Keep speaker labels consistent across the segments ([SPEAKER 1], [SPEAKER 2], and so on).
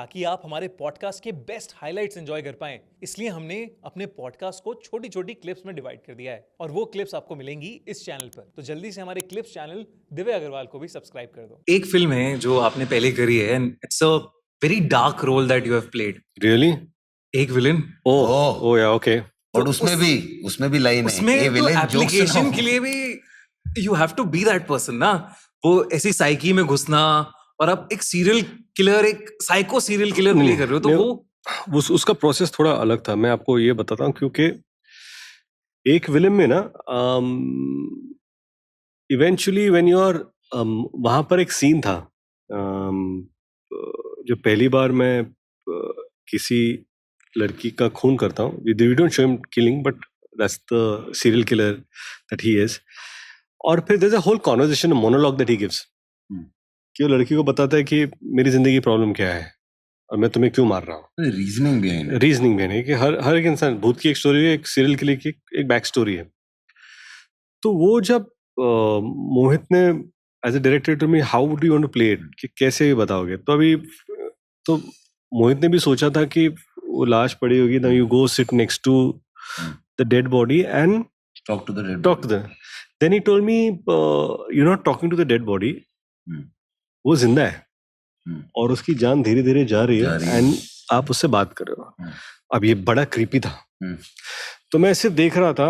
[SPEAKER 1] ताकि आप हमारे पॉडकास्ट के बेस्ट हाइलाइट्स एंजॉय कर पाएं, इसलिए हमने अपने पॉडकास्ट को छोटी छोटी क्लिप्स में डिवाइड कर दिया है और वो क्लिप्स आपको मिलेंगी इस चैनल पर। तो जल्दी से हमारे क्लिप्स चैनल दिव्य अग्रवाल को भी सब्सक्राइब कर दो।
[SPEAKER 2] एक फिल्म है जो आपने पहले करी है and it's a very dark role that you have played.
[SPEAKER 3] Really?
[SPEAKER 2] एक विलन।
[SPEAKER 3] Oh yeah, okay.
[SPEAKER 4] और उसमें भी लाइन है,
[SPEAKER 2] उसमें
[SPEAKER 4] ये
[SPEAKER 2] तो
[SPEAKER 4] विलेन
[SPEAKER 2] एप्लीकेशन के लिए भी you have to be that person ना। वो ऐसी साइकी में घुसना और आप एक सीरियल किलर, एक साइको सीरियल किलर प्ले कर रहे हो, तो वो
[SPEAKER 3] उसका प्रोसेस थोड़ा अलग था। मैं आपको ये बताता हूँ क्योंकि एक विलन में ना इवेंचुअली व्हेन यू आर वहां पर एक सीन था जो पहली बार मैं किसी लड़की का खून करता हूँ। We don't show him killing but that's the serial killer that he is. और फिर there is a whole conversation, monologue that he gives कि वो लड़की को बताता है कि मेरी जिंदगी की प्रॉब्लम क्या है और मैं तुम्हें क्यों मार रहा हूँ।
[SPEAKER 4] रीजनिंग
[SPEAKER 3] बिहाइंड है कि हर एक इंसान, भूत की एक स्टोरी है, एक सीरियल किलर की एक बैक स्टोरी है। तो वो जब मोहित ने as a director to me, how do you want to play it, कि कैसे बताओगे, तो अभी तो मोहित ने भी सोचा था कि वो लाश पड़ी होगी, ना you go sit next to the dead body and
[SPEAKER 4] talk to the
[SPEAKER 3] then he told me you not talking to the dead body, वो जिंदा है और उसकी जान धीरे धीरे जा रही है एंड आप उससे बात कर रहे हो। अब ये बड़ा क्रीपी था। तो मैं सिर्फ देख रहा था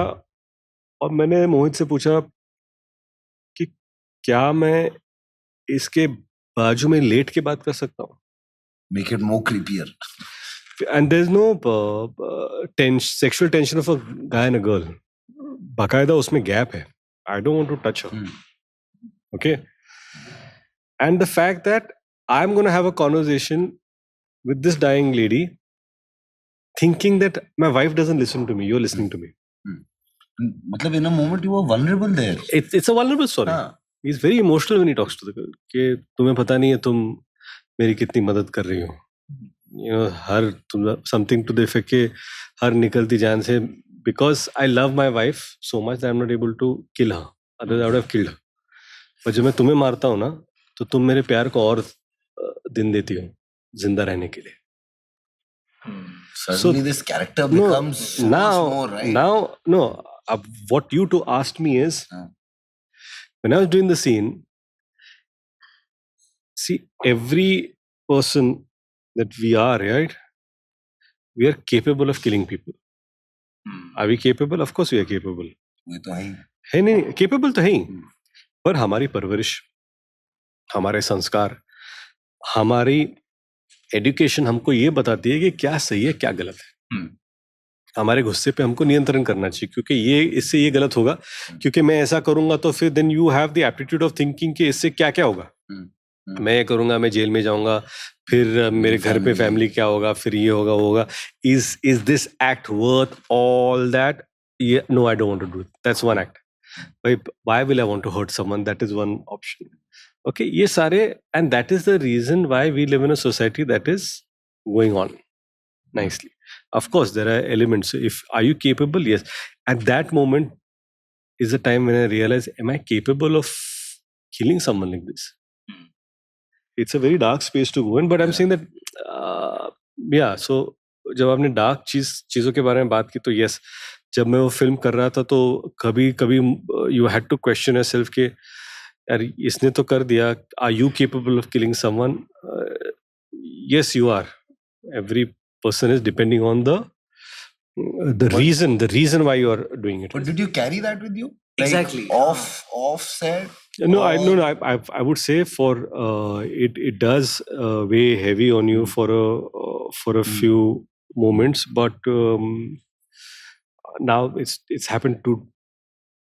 [SPEAKER 3] और मैंने मोहित से पूछा कि क्या मैं इसके बाजू में लेट के बात कर सकता हूँ,
[SPEAKER 4] make it more creepier,
[SPEAKER 3] and there is no sexual tension of a guy and a girl, बाकायदा उसमें गैप है। I don't want to touch her, okay, and the fact that I'm going to have a conversation with this dying lady thinking that my wife doesn't listen to me, you're listening to me.
[SPEAKER 4] मतलब in a moment you were vulnerable there.
[SPEAKER 3] It's a vulnerable story. He's very emotional when he talks to the girl कि तुम्हें पता नहीं है तुम मेरी कितनी मदद कर रही हो, you know, हर तुम something to the effect के हर निकलती जान से, because I love my wife so much that I'm not able to kill her, otherwise I would have killed her. पर जब मैं तुम्हें मारता हूँ ना, तो तुम मेरे प्यार को और दिन देती हो जिंदा रहने के लिए।
[SPEAKER 4] Suddenly this character becomes so much more, right?
[SPEAKER 3] Now, what you two asked me is, when I was doing the scene, see, every person that we are, right? We are capable of killing people. Are we capable? Of course we are capable.
[SPEAKER 4] वो तो
[SPEAKER 3] है नहीं, capable तो है ही, पर हमारी परवरिश, हमारे संस्कार, हमारी एजुकेशन हमको ये बताती है कि क्या सही है क्या गलत है। हमारे गुस्से पे हमको नियंत्रण करना चाहिए, क्योंकि ये इससे ये गलत होगा, क्योंकि मैं ऐसा करूंगा तो फिर then you have the aptitude of thinking कि इससे क्या क्या होगा। मैं ये करूंगा, मैं जेल में जाऊंगा, फिर मेरे घर पे फैमिली क्या होगा, फिर ये होगा वो होगा। Is this act worth all that? No, I don't want to do it. That's one act. Why will I want to hurt someone? That is one option. Okay, ये सारे, and that is the reason why we live in a society that is going on nicely. Of course, there are elements. Are you capable? Yes. At that moment is the time when I realize, am I capable of killing someone like this? It's a very dark space to go in, but I'm saying that, yeah. So जब आपने dark चीजों के बारे में बात की, तो yes, जब मैं वो फिल्म कर रहा था तो कभी कभी you had to question yourself कि यार इसने तो कर दिया, are you capable of killing someone? Yes you are. Every person is depending on the reason why you are doing it.
[SPEAKER 4] But did you carry that with you?
[SPEAKER 2] Exactly.
[SPEAKER 4] Off set?
[SPEAKER 3] No, I would say for it does weigh heavy on you for a few moments, but now it's happened to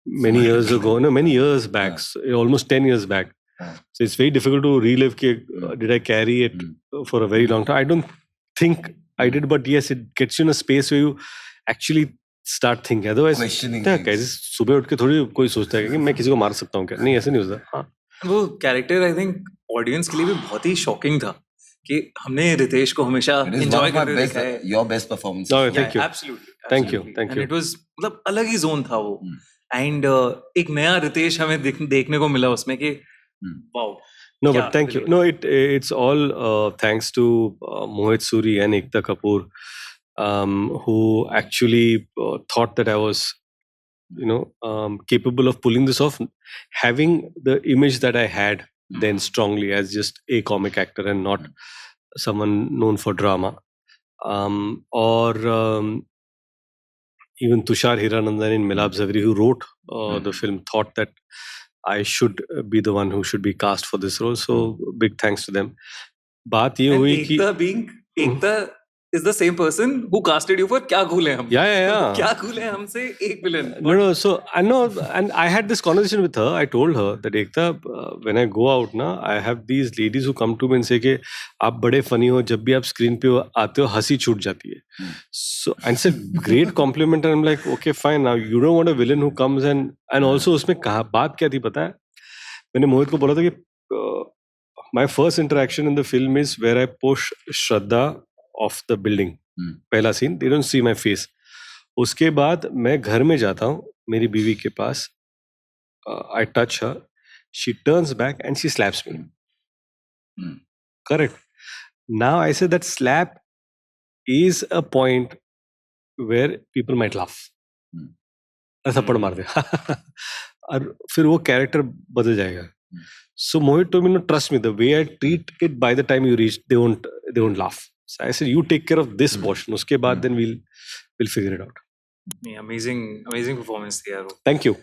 [SPEAKER 3] many years ago, many years back, almost 10 years back. So it's very difficult to relive did I carry it for a very long time. I don't think I did, but yes, it gets you in a space where you actually start thinking. Otherwise कैसे सुबह उठ के थोड़ी कोई सोचता है कि मैं किसी को मार सकता हूँ क्या? नहीं, ऐसे नहीं होता। हाँ,
[SPEAKER 2] वो कैरेक्टर आई थिंक ऑडियंस के लिए भी बहुत ही शॉकिंग था कि हमने रितेश को हमेशा एंजॉय करते देखा है।
[SPEAKER 4] Your best performance.
[SPEAKER 3] Thank you.
[SPEAKER 2] Absolutely.
[SPEAKER 3] Thank you.
[SPEAKER 2] And it was मतलब अलग ही जोन था वो, एंड एक नया रितेश हमें देखने को मिला उसमें कि वाओ।
[SPEAKER 3] No,
[SPEAKER 1] क्या
[SPEAKER 3] but thank you.
[SPEAKER 1] deliver
[SPEAKER 3] No, it's all thanks to Mohit Suri and Ekta Kapoor, who actually thought that I was, capable of pulling this off, having the image that I had then strongly as just a comic actor and not someone known for drama. Or even Tushar Hiranandan and Milab Zaveri, who wrote the film, thought that I should be the one who should be cast for this role. So big thanks to them. बात ये
[SPEAKER 2] And
[SPEAKER 3] हुई कि
[SPEAKER 2] Ekta is the same person who casted you for क्या घूले हम.
[SPEAKER 3] Yeah.
[SPEAKER 2] क्या घूले हमसे एक villain.
[SPEAKER 3] No. So I know, and I had this conversation with her. I told her that Ekta, when I go out ना, I have these ladies who come to me and say कि आप बड़े funny हो, जब भी आप screen पे आते हो हंसी छूट जाती है. So and it's a great compliment, and I'm like, okay, fine. Now you don't want a villain who comes and also उसमें कहा बात क्या थी पता है? मैंने मोहित को बोला था कि my first interaction in the film is where I push Shraddha off the building. पहला scene, they don't see my face. उसके बाद मैं घर में जाता हूँ मेरी बीवी के पास. I touch her. She turns back and she slaps me. Correct. Now I say that slap is a point where people might laugh. थप्पड़ मार दे. और फिर वो कैरेक्टर बदल जाएगा. So Mohit told me, no, trust me, the way I treat it, by the time you reach, they won't laugh. So I said, you take care of this portion. उसके बाद then we'll figure it out.
[SPEAKER 2] Amazing performance थी यार वो.
[SPEAKER 3] Thank you.